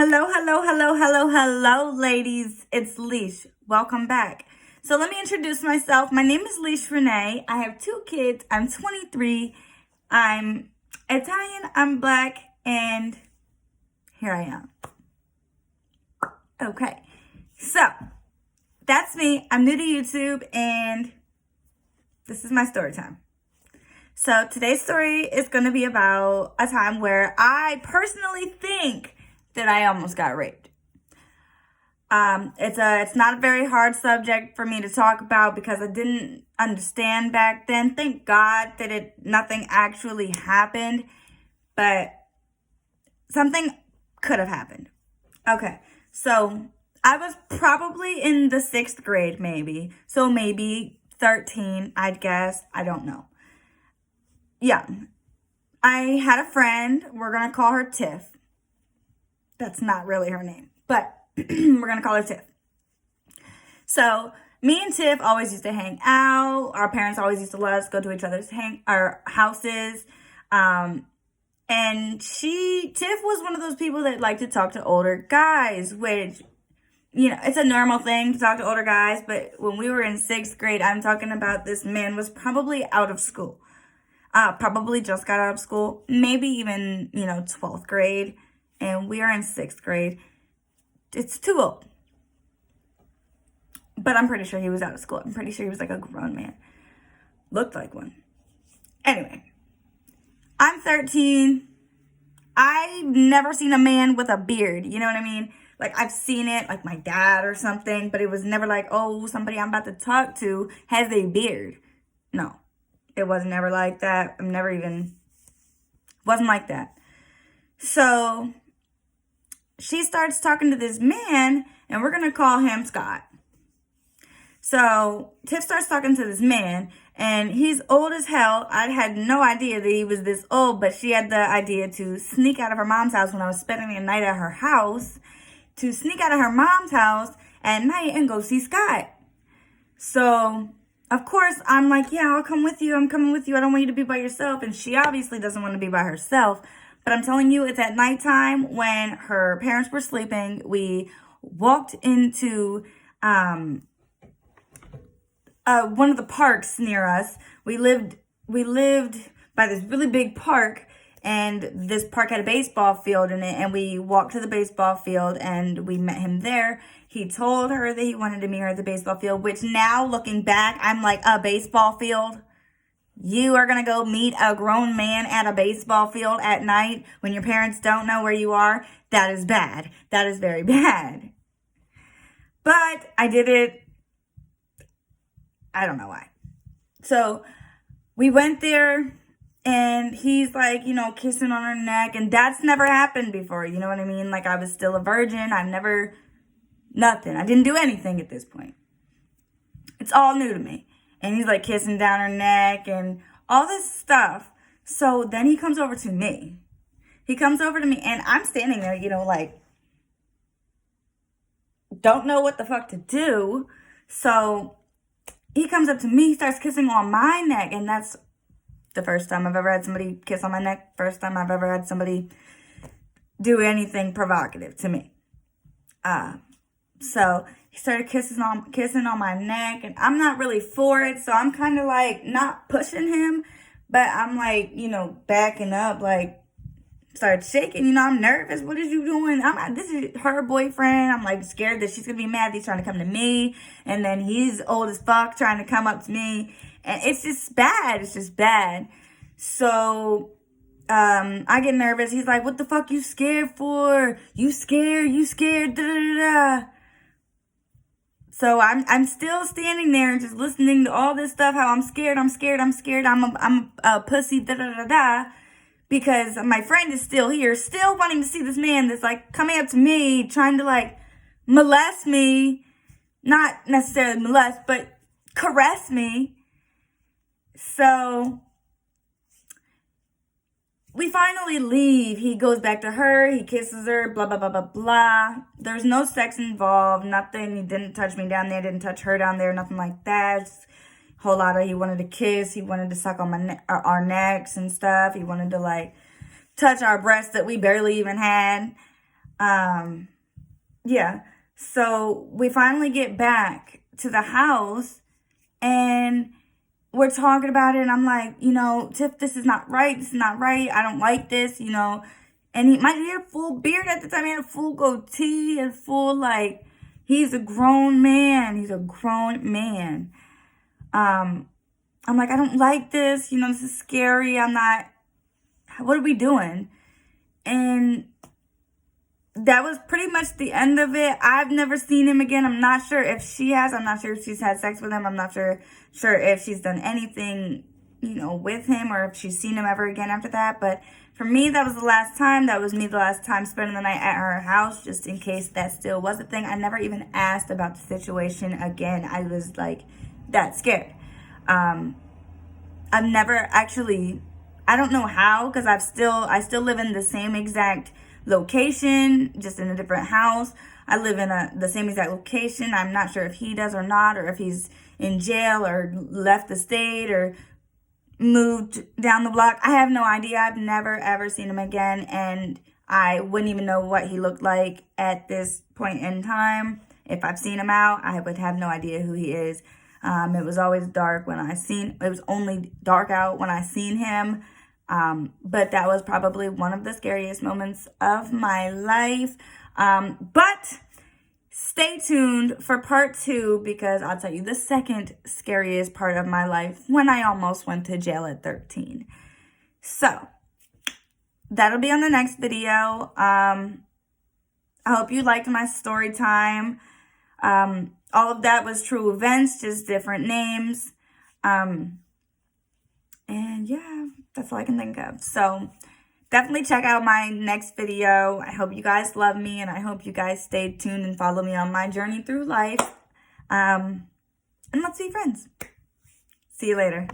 Hello, ladies. It's Lesh. Welcome back. So let me introduce myself. My name is Lesh Renee. I have 2 kids. I'm 23. I'm Italian. I'm black. And here I am. Okay. So that's me. I'm new to YouTube and this is my story time. So today's story is going to be about a time where I personally think that I almost got raped. It's not a very hard subject for me to talk about because I didn't understand back then. Thank God that nothing actually happened, but something could have happened. Okay, so I was probably in the 6th grade, maybe. So maybe 13, I'd guess. I don't know. Yeah, I had a friend. We're going to call her Tiff. That's not really her name, but we're going to call her Tiff. So me and Tiff always used to hang out. Our parents always used to let us go to each other's houses. And Tiff was one of those people that liked to talk to older guys, which, you know, it's a normal thing to talk to older guys. But when we were in 6th grade, I'm talking about this man was probably out of school. Probably just got out of school, maybe even, 12th grade. And we are in 6th grade. It's too old. But I'm pretty sure he was out of school. I'm pretty sure he was like a grown man. Looked like one. Anyway, I'm 13. I've never seen a man with a beard. You know what I mean? Like, I've seen it, like my dad or something. But it was never like, oh, somebody I'm about to talk to has a beard. No. It was never like that. Wasn't like that. So she starts talking to this man, and we're going to call him Scott. So Tiff starts talking to this man, and he's old as hell. I had no idea that he was this old, but she had the idea to sneak out of her mom's house when I was spending the night at her house, to sneak out of her mom's house at night and go see Scott. So, of course, I'm like, yeah, I'll come with you. I'm coming with you. I don't want you to be by yourself. And she obviously doesn't want to be by herself. But I'm telling you, it's at nighttime when her parents were sleeping. We walked into one of the parks near us. We lived by this really big park, and this park had a baseball field in it, and we walked to the baseball field, and we met him there. He told her that he wanted to meet her at the baseball field, which now, looking back, I'm like, a baseball field? You are going to go meet a grown man at a baseball field at night when your parents don't know where you are? That is bad. That is very bad. But I did it. I don't know why. So we went there, and he's like, kissing on her neck. And that's never happened before. You know what I mean? Like, I was still a virgin. Nothing. I didn't do anything at this point. It's all new to me. And he's like kissing down her neck and all this stuff. So then he comes over to me. And I'm standing there, like, don't know what the fuck to do. So he comes up to me, starts kissing on my neck. And that's the first time I've ever had somebody kiss on my neck. First time I've ever had somebody do anything provocative to me. So he started kissing on my neck, and I'm not really for it, so I'm kind of like not pushing him, but I'm like, backing up, like, started shaking, I'm nervous. What is you doing? This is her boyfriend. I'm like scared that she's gonna be mad that he's trying to come to me, and then he's old as fuck trying to come up to me, and it's just bad. So I get nervous. He's like, what the fuck you scared for? You scared, da da da. So I'm still standing there and just listening to all this stuff, how I'm scared, I'm a pussy, da da da da, because my friend is still here, still wanting to see this man that's like coming up to me, trying to like molest me, not necessarily molest, but caress me. So we finally leave. He goes back to her. He kisses her. Blah, blah, blah, blah, blah. There's no sex involved. Nothing. He didn't touch me down there. Didn't touch her down there. Nothing like that. Just whole lot of, he wanted to kiss. He wanted to suck on our necks and stuff. He wanted to, like, touch our breasts that we barely even had. Yeah. So we finally get back to the house and we're talking about it. And I'm like, you know, Tiff, this is not right. This is not right. I don't like this, you know. And he had a full beard at the time. He had a full goatee and full, like, he's a grown man. He's a grown man. I'm like, I don't like this. You know, this is scary. What are we doing? And that was pretty much the end of it. I've never seen him again. I'm not sure if she has. I'm not sure if she's had sex with him. I'm not sure if she's done anything, you know, with him or if she's seen him ever again after that. But for me, that was the last time. That was me the last time spending the night at her house, just in case that still was a thing. I never even asked about the situation again. I was like that scared. I've never actually, I don't know how, because I still live in the same exact location, just in a different house. I live in the same exact location. I'm not sure if he does or not, or if he's in jail or left the state or moved down the block. I have no idea. I've never ever seen him again, and I wouldn't even know what he looked like at this point in time. If I've seen him out, I would have no idea who he is. It was always dark it was only dark out when I seen him. But that was probably one of the scariest moments of my life. But stay tuned for part 2, because I'll tell you the second scariest part of my life, when I almost went to jail at 13. So that'll be on the next video. I hope you liked my story time. All of that was true events, just different names. And yeah, that's all I can think of. So definitely check out my next video. I hope you guys love me, and I hope you guys stay tuned and follow me on my journey through life. And let's be friends. See you later.